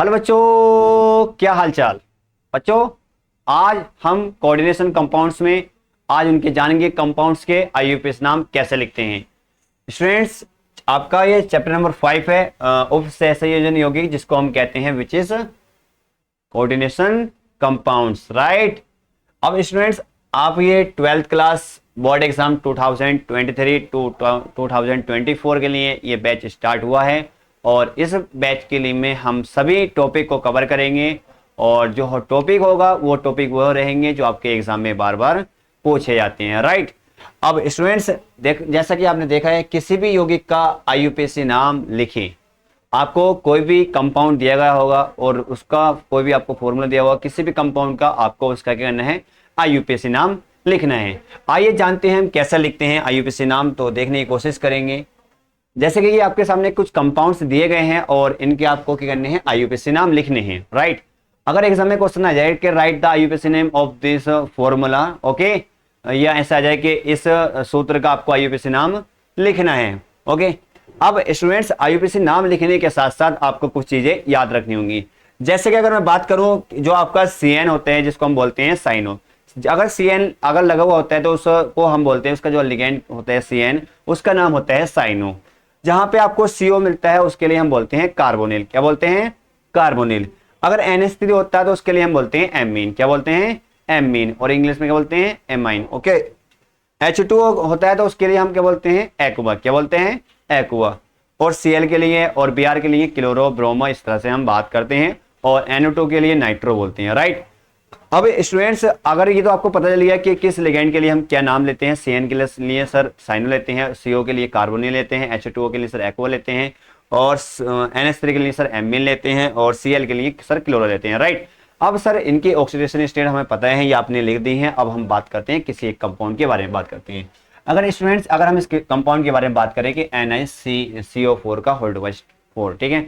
Hello बच्चों, क्या हाल चाल। बच्चों आज हम कोऑर्डिनेशन कंपाउंड्स में आज उनके जानेंगे कंपाउंड्स के आईयूपीएस नाम कैसे लिखते हैं। स्टूडेंट्स आपका ये चैप्टर नंबर 5 है उप सहसंयोजन यौगिक, जिसको हम कहते हैं which is coordination compounds, right. अब स्टूडेंट्स आप ये 12th class board exam 2023 to 2024 के लिए ये बैच स्टार्ट हुआ है और इस बैच के लिए में हम सभी टॉपिक को कवर करेंगे और जो टॉपिक होगा वो टॉपिक वो रहेंगे जो आपके एग्जाम में बार बार पूछे जाते हैं, राइट। अब स्टूडेंट्स जैसा कि आपने देखा है, किसी भी यौगिक का आईयूपीएसी नाम लिखें। आपको कोई भी कंपाउंड दिया गया होगा और उसका कोई भी आपको फॉर्मूला दिया होगा, किसी भी कंपाउंड का आपको उसका क्या करना है, आईयूपीएसी नाम लिखना है। आइए जानते हैं हम कैसे लिखते हैं आईयूपीएसी नाम, तो देखने की कोशिश करेंगे। जैसे कि ये आपके सामने कुछ कंपाउंड्स दिए गए हैं और इनके आपको क्या करने हैं, आईयूपीएसी नाम लिखने हैं, राइट। अगर एग्जाम में क्वेश्चन आ जाए कि right the IUPAC name of this formula, okay, या ऐसा आ जाए कि इस सूत्र का आपको आईयूपीएसी नाम लिखना है, ओके। अब स्टूडेंट्स आईयूपीएसी नाम लिखने के साथ साथ आपको कुछ चीजें याद रखनी होंगी। जैसे कि अगर मैं बात करूं, जो आपका CN होते हैं जिसको हम बोलते हैं साइनो, अगर CN अगर लगा हुआ होता है तो उसको हम बोलते हैं, उसका जो लिगेंड होता है CN, उसका नाम होता है साइनो। जहां पे आपको CO मिलता है उसके लिए हम बोलते हैं कार्बोनिल, क्या बोलते हैं, कार्बोनिल। अगर NH3 होता है तो उसके लिए हम बोलते हैं एमीन, क्या बोलते हैं, एमीन, और इंग्लिश में क्या बोलते हैं, एमाइन, ओके। H2 होता है तो उसके लिए हम क्या बोलते हैं, एक्वा, क्या बोलते हैं, एक्वा। और Cl के लिए और Br के लिए क्लोरो ब्रोमो, इस तरह से हम बात करते हैं। और NO2 के लिए नाइट्रो बोलते हैं, राइट। अब स्टूडेंट्स अगर ये तो आपको पता चल गया कि किस लिगेंड के लिए हम क्या नाम लेते हैं। CN के लिए सर साइनो लेते हैं, CO के लिए कार्बोनिल लेते हैं, H2O के लिए सर एक्वा लेते हैं, और NH3 के लिए सर एमीन लेते हैं, और Cl के लिए सर क्लोरो लेते हैं, राइट। अब सर इनकी ऑक्सीडेशन स्टेट हमें पता है, ये आपने लिख दी है। अब हम बात करते हैं किसी एक कंपाउंड के बारे में बात करते हैं। अगर स्टूडेंट्स अगर हम इस कंपाउंड के बारे में बात करें कि NiCO4 का होल्ड वाइज 4, ठीक है।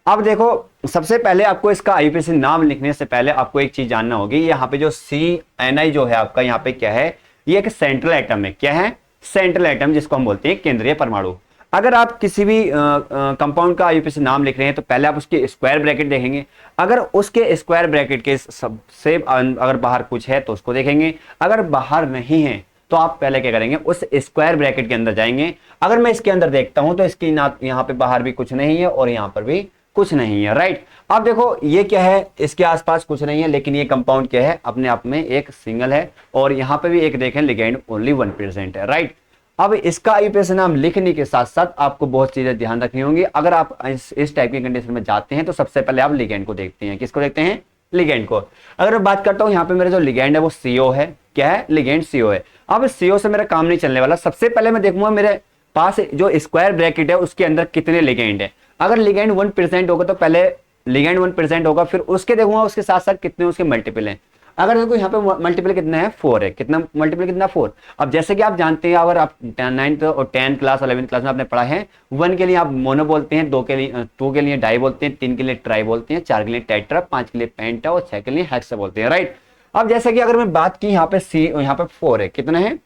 अब देखो सबसे पहले आपको इसका आईयूपीएसी नाम लिखने से पहले आपको एक चीज जानना होगी। यहाँ पे जो CNi जो है आपका, यहाँ पे क्या है, ये एक सेंट्रल एटम है, क्या है, सेंट्रल एटम, जिसको हम बोलते हैं केंद्रीय परमाणु। अगर आप किसी भी कंपाउंड का आईयूपीएसी नाम लिख रहे हैं तो पहले आप उसके स्क्वायर ब्रैकेट देखेंगे। अगर उसके स्क्वायर ब्रैकेट के सबसे अगर बाहर कुछ है तो उसको देखेंगे, अगर बाहर नहीं है तो आप पहले क्या करेंगे, उस स्क्वायर ब्रैकेट के अंदर जाएंगे। अगर मैं इसके अंदर देखता हूं तो इसकी ना यहाँ पे बाहर भी कुछ नहीं है और यहाँ पर भी कुछ नहीं है, राइट। अब देखो ये क्या है, इसके आसपास कुछ नहीं है, लेकिन ये कंपाउंड क्या है, अपने आप में एक सिंगल है, और यहाँ पे भी एक देखें लिगेंड ओनली 1% है, राइट। अब इसका आईयूपीएसी नाम लिखने के साथ साथ आपको बहुत चीजें ध्यान रखनी होंगी। अगर आप इस टाइप की कंडीशन में जाते हैं तो सबसे पहले आप लिगेंड को देखते हैं। किसको देखते हैं, लिगेंड को। अगर मैं बात करता हूं, यहाँ पे मेरा जो लिगेंड है वो CO है, क्या है, लिगेंड CO है। अब CO से मेरा काम नहीं चलने वाला। सबसे पहले मैं देखूंगा मेरे पास जो स्क्वायर ब्रैकेट है उसके अंदर कितने लिगेंड है। अगर लिगेंड 1% होगा तो पहले लिगेंड 1% होगा, फिर उसके देखूंगा उसके साथ साथ कितने उसके मल्टीपल हैं। अगर देखो यहाँ पे मल्टीपल कितना है, 4 है, कितना मल्टीपल कितना, 4। अब जैसे कि आप जानते हैं, अगर आप 9th और 10th क्लास 11th क्लास में आपने पढ़ा है, 1 के लिए आप मोनो बोलते हैं, 2 के लिए डाई बोलते हैं, 3 के लिए ट्राई बोलते हैं, 4 के लिए टेट्रा, 5 के लिए पेंटा और 6 के लिए हेक्सा बोलते हैं, राइट। अब जैसे कि अगर मैं बात की यहाँ पे यहाँ पे 4 है, कितना है,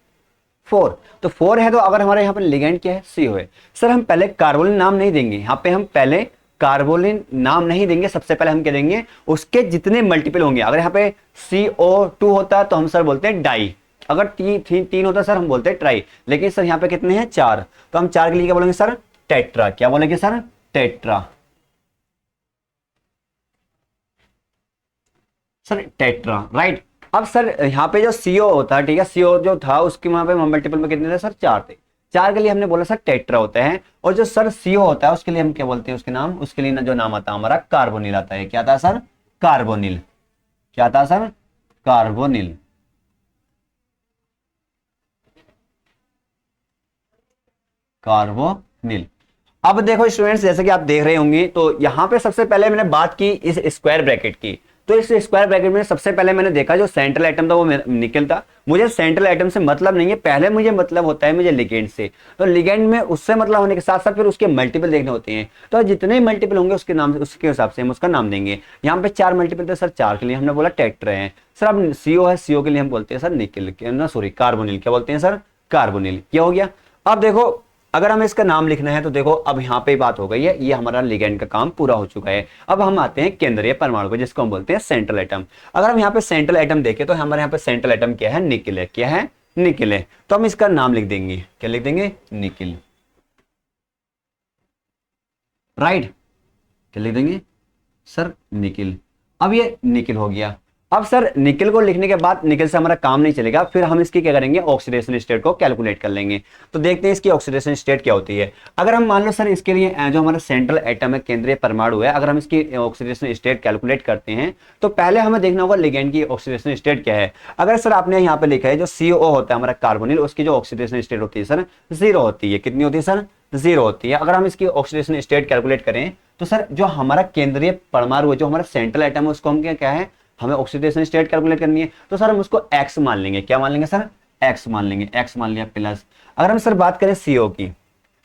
4। तो 4 है तो अगर हमारे यहाँ पे लिगेंड क्या है, CO है। सर हम पहले कार्बोनिल नाम नहीं देंगे, यहाँ पे हम पहले कार्बोनिल नाम नहीं देंगे। सबसे पहले हम क्या देंगे, उसके जितने मल्टीपल होंगे। अगर यहाँ पे CO2 होता है तो हम सर बोलते हैं डाई, अगर 3 होता है सर हम बोलते हैं ट्राई, लेकिन सर यहाँ पे कितने हैं, 4, तो हम 4 के लिए क्या बोलेंगे सर, टेट्रा, क्या बोलेंगे sir, tetra, sir tetra, right. अब सर यहाँ पे जो CO होता है, ठीक है, CO जो था उसके वहां पे मल्टीपल में कितने थे सर, 4 थे। 4 के लिए हमने बोला सर टेट्रा होता है। और जो सर CO होता है उसके लिए हम क्या बोलते हैं, उसके नाम, उसके लिए जो नाम आता है हमारा कार्बोनिल आता है। क्या आता है सर, कार्बोनिल, क्या आता है सर, कार्बोनिल, कार्बोनिल। अब देखो स्टूडेंट्स जैसे कि आप देख रहे होंगे, तो यहाँ पे सबसे पहले मैंने बात की इस स्क्वायर ब्रैकेट की। तो इस स्क्वायर ब्रैकेट में सबसे पहले मैंने देखा जो सेंट्रल एटम था वो निकल था। मुझे सेंट्रल एटम से मतलब नहीं है, पहले मुझे मतलब होता है मुझे लिगेंड से। तो लिगेंड में उससे मतलब होने के साथ साथ फिर उसके मल्टीपल देखने होते हैं। तो जितने मल्टीपल होंगे उसके नाम, उसके हिसाब से हम उसका नाम देंगे। यहाँ पे 4 मल्टीपल थे सर, 4 के लिए हमने बोला टेट्रा है। सर अब CO है, CO के लिए हम बोलते हैं सर निकल, ना सॉरी कार्बोनिल, क्या बोलते हैं सर, कार्बोनिल। क्या हो गया। अब देखो अगर हमें इसका नाम लिखना है तो देखो अब यहाँ पे बात हो गई है, ये हमारा लिगैंड का काम पूरा हो चुका है। अब हम आते हैं केंद्रीय परमाणु को, जिसको हम बोलते हैं सेंट्रल एटम। अगर हम यहाँ पे सेंट्रल एटम देखें तो हमारे यहाँ पे सेंट्रल एटम क्या है, निकिल है। क्या है, निकिल है। तो हम इसका नाम लिख देंगे, क्या लिख देंगे, निकिल। राइट, क्या लिख देंगे सर, निकिल। अब ये निकिल हो गया। अब सर निकिल को लिखने के बाद निकिल से हमारा काम नहीं चलेगा, फिर हम इसकी क्या करेंगे, ऑक्सीडेशन स्टेट को कैलकुलेट कर लेंगे। तो देखते हैं इसकी ऑक्सीडेशन स्टेट क्या होती है। अगर हम मान लो सर इसके लिए जो हमारा सेंट्रल एटम है, केंद्रीय परमाणु है, अगर हम इसकी ऑक्सीडेशन स्टेट कैलकुलेट करते हैं तो पहले हमें देखना होगा लिगैंड की ऑक्सीडेशन स्टेट क्या है। अगर सर आपने यहाँ पे लिखा है जो CO होता है हमारा कार्बोनिल, उसकी जो ऑक्सीडेशन स्टेट होती है सर 0 होती है। कितनी होती है सर, 0 होती है। अगर हम इसकी ऑक्सीडेशन स्टेट कैलकुलेट करें तो सर जो हमारा केंद्रीय परमाणु है, जो हमारा सेंट्रल एटम है, उसको हम क्या है, हमें ऑक्सीडेशन स्टेट कैलकुलेट करनी है। तो सर हम उसको x मान लेंगे। क्या मान लेंगे सर, x मान लेंगे। x मान लिया प्लस। अगर हम सर बात करें CO की,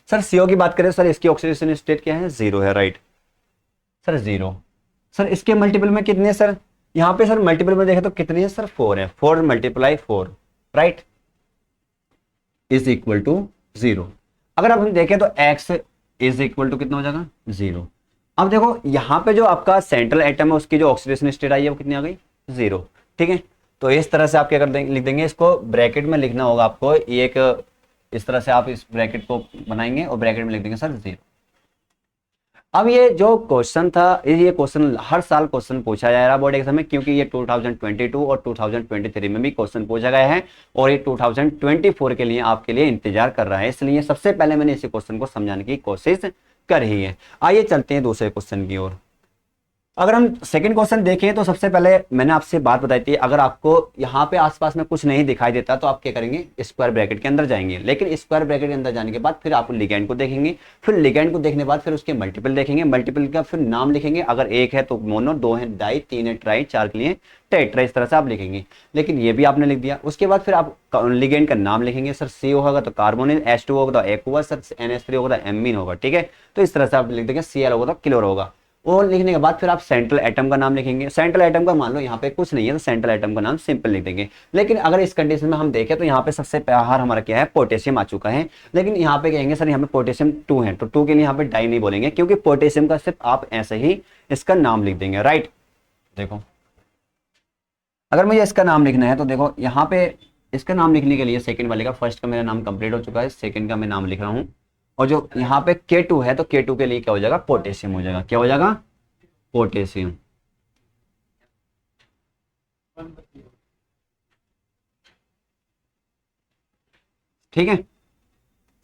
सर CO की बात करें सर इसकी ऑक्सीडेशन स्टेट क्या है, 0 है। Right sir 0। सर इसके मल्टीपल में कितने है सर, यहाँ पे सर मल्टीपल में देखें तो कितनी है सर, 4 है। 4 × 4 राइट इज इक्वल टू 0। अगर अब हम देखें तो x इज इक्वल टू कितना हो जाएगा, 0। अब देखो यहाँ पे जो आपका सेंट्रल एटम है उसकी जो ऑक्सीडेशन स्टेट आई है वो कितनी आ गई, 0। ठीक है, तो इस तरह से आप क्या कर देंगे, लिख देंगे। इसको ब्रैकेट में लिखना होगा आपको, एक इस तरह से आप इस ब्रैकेट को बनाएंगे और ब्रैकेट में लिख देंगे सर 0। अब ये जो क्वेश्चन था, ये क्वेश्चन हर साल क्वेश्चन पूछा जा रहा है बोर्ड एग्जाम में, क्योंकि ये 2022 और 2023 में भी क्वेश्चन पूछा गया है और ये 2024 के लिए आपके लिए इंतजार कर रहा है। इसलिए सबसे पहले मैंने इसी क्वेश्चन को समझाने की कोशिश कर ही है। आइए चलते हैं दूसरे क्वेश्चन की ओर। अगर हम सेकंड क्वेश्चन देखें तो सबसे पहले मैंने आपसे बात बताई थी, अगर आपको यहाँ पे आसपास में कुछ नहीं दिखाई देता तो आप क्या करेंगे, स्क्वायर ब्रैकेट के अंदर जाएंगे। लेकिन स्क्वायर ब्रैकेट के अंदर जाने के बाद फिर आप लिगैंड को देखेंगे, फिर लिगैंड को देखने के बाद फिर उसके मल्टीपल देखेंगे, मल्टीपल का फिर नाम लिखेंगे। अगर एक है तो मोनो, 2 है डाई, 3 है ट्राई, 4 के लिए टेट्रा, इस तरह से आप लिखेंगे। लेकिन ये भी आपने लिख दिया। उसके बाद फिर आप लिगैंड का नाम लिखेंगे। सर CO होगा तो कार्बोनिल, H2 होगा तो एक्वा, सर NH3 होगा तो एमीन होगा। ठीक है, तो इस तरह से आप लिख देंगे। Cl होगा तो क्लोर होगा। और लिखने के बाद फिर आप सेंट्रल एटम का नाम लिखेंगे। सेंट्रल एटम का मान लो यहाँ पे कुछ नहीं है तो सेंट्रल एटम का नाम सिंपल लिख देंगे। लेकिन अगर इस कंडीशन में हम देखें तो यहाँ पे सबसे बाहर हमारा क्या है, पोटेशियम आ चुका है। लेकिन यहाँ पे कहेंगे सर यहाँ पे पोटेशियम 2 है, तो 2 के लिए यहाँ पे डाई नहीं बोलेंगे, क्योंकि पोटेशियम का सिर्फ आप ऐसे ही इसका नाम लिख देंगे। राइट, देखो अगर मुझे इसका नाम लिखना है तो देखो यहाँ पे इसका नाम लिखने के लिए सेकंड वाले का, फर्स्ट का मेरा नाम कंप्लीट हो चुका है, सेकंड का मैं नाम लिख रहा हूँ। और जो यहाँ पे K2 है तो K2 के लिए क्या हो जाएगा, पोटेशियम हो जाएगा। क्या हो जाएगा, पोटेशियम। ठीक है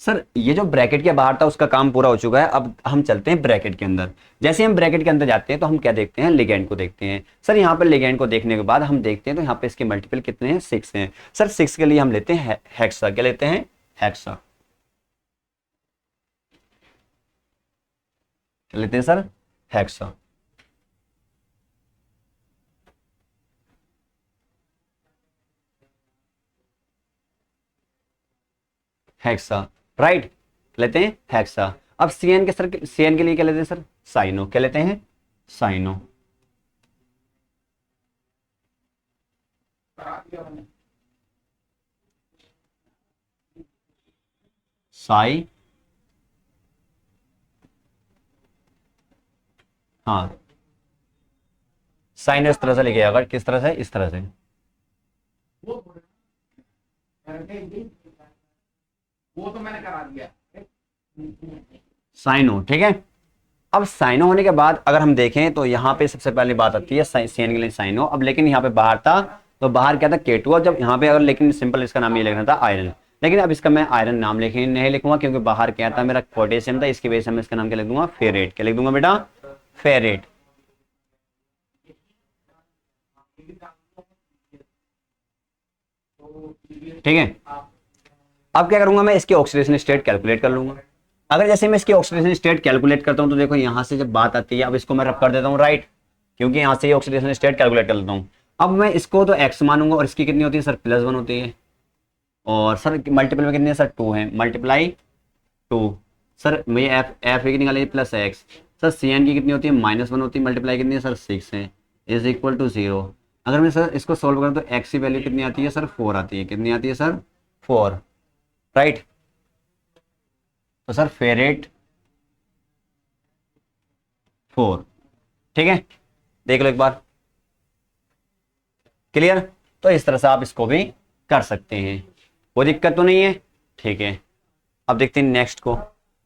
सर, ये जो ब्रैकेट के बाहर था उसका काम पूरा हो चुका है। अब हम चलते हैं ब्रैकेट के अंदर। जैसे हम ब्रैकेट के अंदर जाते हैं तो हम क्या देखते हैं, लिगैंड को देखते हैं। सर यहाँ पर लिगैंड को देखने के बाद हम देखते हैं तो यहाँ पे इसके मल्टीपल कितने हैं, 6 हैं। सर 6 के लिए हम लेते हैं हेक्सा। क्या लेते हैं, हेक्सा। क्या लेते हैं सर, हेक्सा। हेक्सा राइट, लेते हैं हेक्सा। अब CN के सर, CN के लिए क्या लेते हैं सर, साइनो। क्या लेते हैं, साइनो। साई, हाँ साइनो इस तरह से लिखे, अगर किस तरह से, इस तरह से। वो तो मैंने करा दिया, साइनो। ठीक है, अब साइनो होने के बाद अगर हम देखें तो यहाँ पे सबसे पहली बात आती है CN के लिए साइनो। अब लेकिन यहाँ पे बाहर था तो बाहर क्या था, K2। अब जब यहाँ पे अगर लेकिन सिंपल इसका नाम ये लिखना था आयरन, लेकिन अब इसका मैं आयरन नाम लिखे नहीं लिखूंगा, क्योंकि बाहर क्या था मेरा पोटेशियम था। इसकी वजह से मैं इसका नाम क्या लिख दूंगा, फेरेट। क्या लिख दूंगा बेटा, फेरेट। ठीक है, अब क्या करूंगा मैं, इसकी ऑक्सीडेशन स्टेट कैलकुलेट कर लूंगा। अगर जैसे मैं इसकी ऑक्सीडेशन स्टेट कैलकुलेट करता हूं तो देखो यहां से जब बात आती है, अब इसको मैं रब कर देता हूं राइट, क्योंकि यहां से ऑक्सीडेशन स्टेट कैलकुलेट कर लेता हूं। अब मैं इसको तो x मानूंगा और इसकी कितनी होती है सर, +1 होती है। और सर मल्टीपल में कितनी है सर, 2 है, मल्टीप्लाई 2। सर मुझे एफ की निकालिए +x। सर CN की कितनी होती है, -1 होती है, मल्टीप्लाई कितनी है सर, 6 है, इज इक्वल टू 0। अगर मैं सर इसको सोल्व करूँ तो x की वैल्यू कितनी आती है सर, 4 आती है। कितनी आती है सर, 4। राइट, तो सर फेरेट 4। ठीक है, देख लो एक बार, क्लियर। तो इस तरह से आप इसको भी कर सकते हैं, कोई दिक्कत तो नहीं है। ठीक है, अब देखते हैं नेक्स्ट को।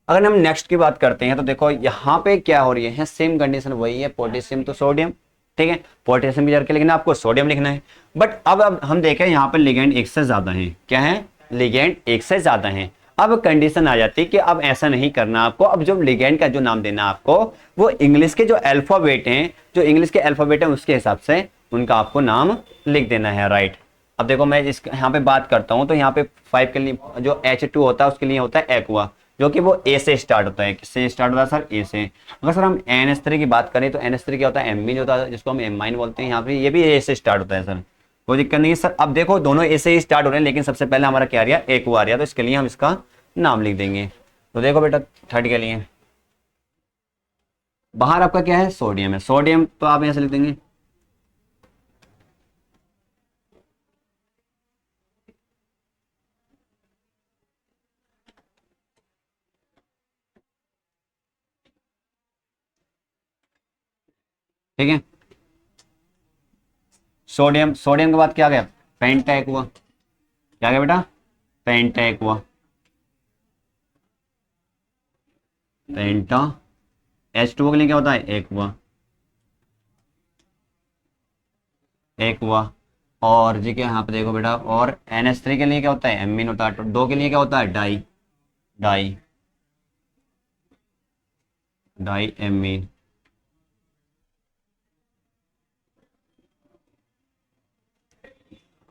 अगर हम नेक्स्ट की बात करते हैं तो देखो यहाँ पे क्या हो रही है, सेम कंडीशन वही है, पोटेशियम तो सोडियम। ठीक है, पोटेशियम भी करके लिखना है, आपको सोडियम लिखना है। बट अब हम देखें यहाँ पे लिगेंड एक से ज्यादा है, क्या है, लिगेंड एक से ज्यादा है। अब कंडीशन आ जाती है कि अब ऐसा नहीं करना आपको, अब जो लिगेंड का जो नाम देना आपको वो इंग्लिश के जो अल्फाबेट हैं, जो इंग्लिश के अल्फाबेट हैं उसके हिसाब से उनका आपको नाम लिख देना है, राइट। अब देखो मैं इस यहाँ पे बात करता हूँ तो यहाँ पे 5 के लिए जो H2 होता है उसके लिए होता है एक्वा, जो कि वो ए से स्टार्ट होता है। किससे स्टार्ट होता है सर, ए से। अगर सर हम NH3 की बात करें तो NH3 क्या होता है, एमीन होता है, जिसको हम एमाइन बोलते हैं। यहाँ पे ये भी ए से स्टार्ट होता है सर, कोई दिक्कत नहीं है सर। अब देखो दोनों ए से ही स्टार्ट हो रहे हैं, लेकिन सबसे पहले हमारा क्या आ रहा है, एक्वा आ रहा है, तो इसके लिए हम इसका नाम लिख देंगे। तो देखो बेटा थर्ड के लिए बाहर आपका क्या है, सोडियम है, सोडियम तो आप यहाँ से लिख देंगे ठीक है। सोडियम, सोडियम के बाद क्या आ गया, पेंटा एक्वा, क्या आ गया बेटा, पेंटा एक्वा, पेंटा। H2O के लिए क्या होता है, एक्वा, एक्वा। और जी क्या यहाँ पे देखो बेटा, और NH3 के लिए क्या होता है, एमीन होता है। तो दो के लिए क्या होता है, di, di, di amine.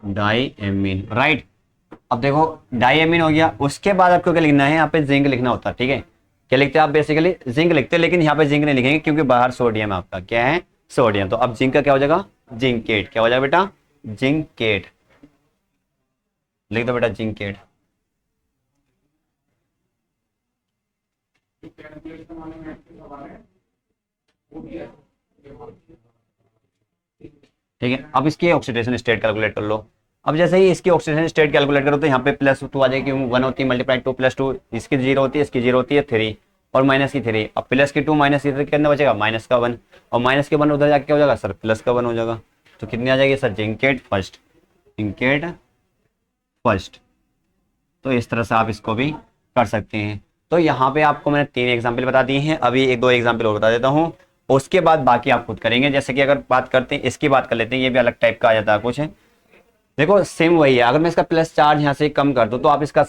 Di amine, right. अब देखो डाई एमीन हो गया, उसके बाद आपको क्या लिखना है, यहाँ पे जिंक लिखना होता है। ठीक है, क्या लिखते हैं आप, बेसिकली जिंक लिखते हैं, लेकिन यहाँ पे जिंक नहीं लिखेंगे क्योंकि बाहर सोडियम है आपका, क्या है, सोडियम। तो अब जिंक का क्या हो जाएगा, जिंकेट, क्या हो जाएगा बेटा, जिंकेट, लिख दो बेटा जिंकेट। ठीक है, अब इसकी ऑक्सीडेशन स्टेट कैलकुलेट कर लो। अब जैसे ही इसकी ऑक्सीडेशन स्टेट कैलकुलेट करो तो यहाँ पे +2 आ जाएगी, क्योंकि 1 होती है मल्टीप्लाई 2 + 2, इसकी 0 होती है, इसकी 0 होती है 3, और माइनस की 3। अब प्लस की 2 माइनस की 3 कितना बचेगा, माइनस का 1, और माइनस के 1 उधर जाके क्या हो जाएगा सर, प्लस का 1 हो जाएगा। तो कितनी आ जाएगी sir, zincate first, zincate first. तो इस तरह से आप इसको भी कर सकते हैं। तो यहाँ पे आपको मैंने 3 एग्जाम्पल बता दिए हैं, अभी 1-2 एग्जाम्पल और बता देता हूँ, उसके बाद बाकी आप खुद करेंगे। जैसे कि अगर बात करते हैं, इसकी बात कर लेते हैं, ये भी अलग टाइप का आ जाता है कुछ है। देखो सेम वही है, अगर मैं इसका प्लस चार्ज यहाँ से कम कर दूँ तो आप इसका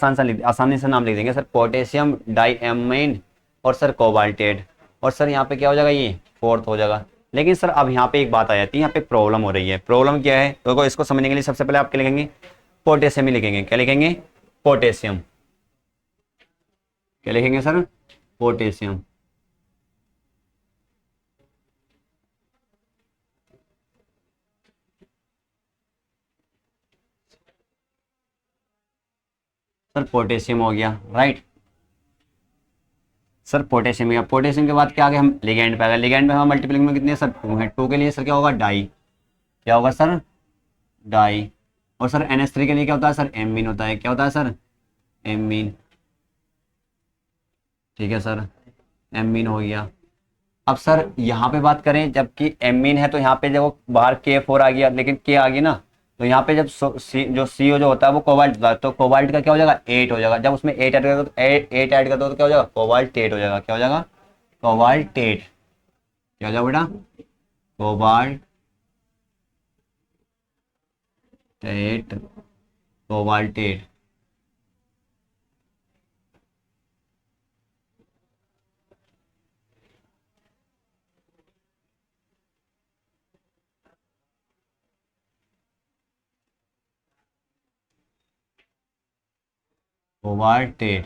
आसानी से नाम लिख देंगे सर, पोटेशियम डाइएमाइन और सर कोबाल्टेट, और सर यहाँ पे क्या हो जाएगा, ये फोर्थ हो जाएगा। लेकिन सर अब यहाँ पे एक बात आ जाती है, यहाँ पे प्रॉब्लम हो रही है। प्रॉब्लम क्या है, देखो इसको समझने के लिए सबसे पहले आप क्या लिखेंगे, पोटेशियम ही लिखेंगे। क्या लिखेंगे, पोटेशियम, क्या लिखेंगे सर, पोटेशियम। सर पोटेशियम हो गया, राइट। सर पोटेशियम हो गया, पोटेशियम के बाद क्या आ गया, हम लिगेंड पे आ गए। लिगेंड में हम मल्टीप्लिंग में कितने सर, 2 है। 2 के लिए सर क्या होगा, डाई, क्या होगा सर, डाई। और सर NH3 के लिए क्या होता है सर, एमीन होता है, क्या होता है सर, एमीन। ठीक है सर, एमीन हो गया। अब सर यहाँ पे बात करें, जबकि एमीन है तो यहाँ पे जब बाहर K4 आ गया, लेकिन K आ गया ना, तो यहाँ पे जब जो CO जो होता है वो कोबाल्ट होता है, तो कोबाल्ट का क्या हो जाएगा, 8 हो जाएगा। जब उसमें 8 ऐड कर दो, 8 ऐड कर दो तो क्या हो जाएगा, कोबाल्टेट हो जाएगा। क्या हो जाएगा, कोबाल्टेट, क्या हो जाएगा बेटा, कोबाल्टेट, कोबाल्टेट। कोबाल्टेट।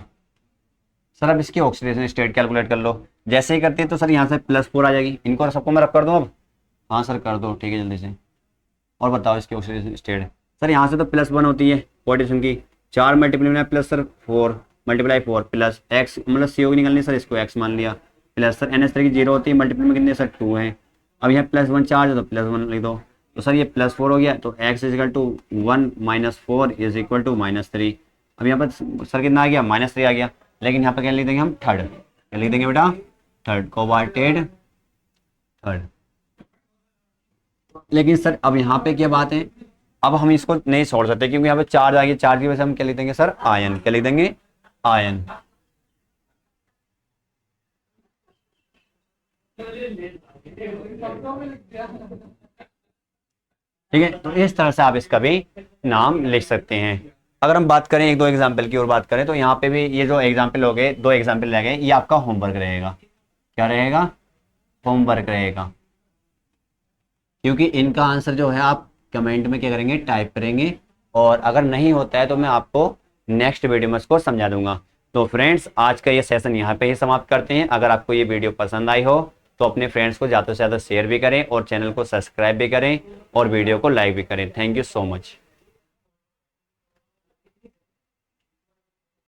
सर अब इसकी ऑक्सीडेशन स्टेट कैलकुलेट कर लो। जैसे ही करते हैं तो सर यहाँ से +4 आ जाएगी। इनको सबको मैं रख कर दूँ अब, हाँ सर कर दो, ठीक है जल्दी से। और बताओ इसकी ऑक्सीडेशन स्टेट। सर यहाँ से तो +1 होती है पोटेशियम की, 4 मल्टीप्लाई में plus sir 4 multiply 4 plus x, मतलब CO की निकलनी सर, इसको x मान लिया, प्लस सर NH3 की 0 होती है, मल्टीप्लाई में कितने सर 2 है। अब यहाँ +1 चार्ज है तो +1 लिख दो। तो सर ये +4 हो गया, तो x = 1 - 4 = -3। अब यहाँ पर सर कितना आ गया, -3 आ गया। लेकिन यहाँ पे क्या लिख देंगे हम, थर्ड। क्या लिख देंगे बेटा, थर्ड, कोबाल्टेड थर्ड। लेकिन सर अब यहाँ पे क्या बात है, अब हम इसको नहीं छोड़ सकते क्योंकि यहाँ पे चार्ज आ गया, चार्ज की वजह से हम क्या लिख देंगे सर, आयन। क्या लिख देंगे, आयन। ठीक है, तो इस तरह से आप इसका भी नाम लिख सकते हैं। अगर हम बात करें एक दो एग्जाम्पल की और बात करें तो यहाँ पे भी ये जो एग्जाम्पल हो गए, दो एग्जाम्पल रह गए, ये आपका होमवर्क रहेगा। क्या रहेगा, होमवर्क रहेगा। क्योंकि इनका आंसर जो है आप कमेंट में क्या करेंगे, टाइप करेंगे, और अगर नहीं होता है तो मैं आपको नेक्स्ट वीडियो में उसको समझा दूंगा। तो फ्रेंड्स आज का ये सेशन यहाँ पे ही समाप्त करते हैं। अगर आपको ये वीडियो पसंद आई हो तो अपने फ्रेंड्स को ज़्यादा से ज़्यादा शेयर भी करें और चैनल को सब्सक्राइब भी करें और वीडियो को लाइक भी करें। Thank you so much.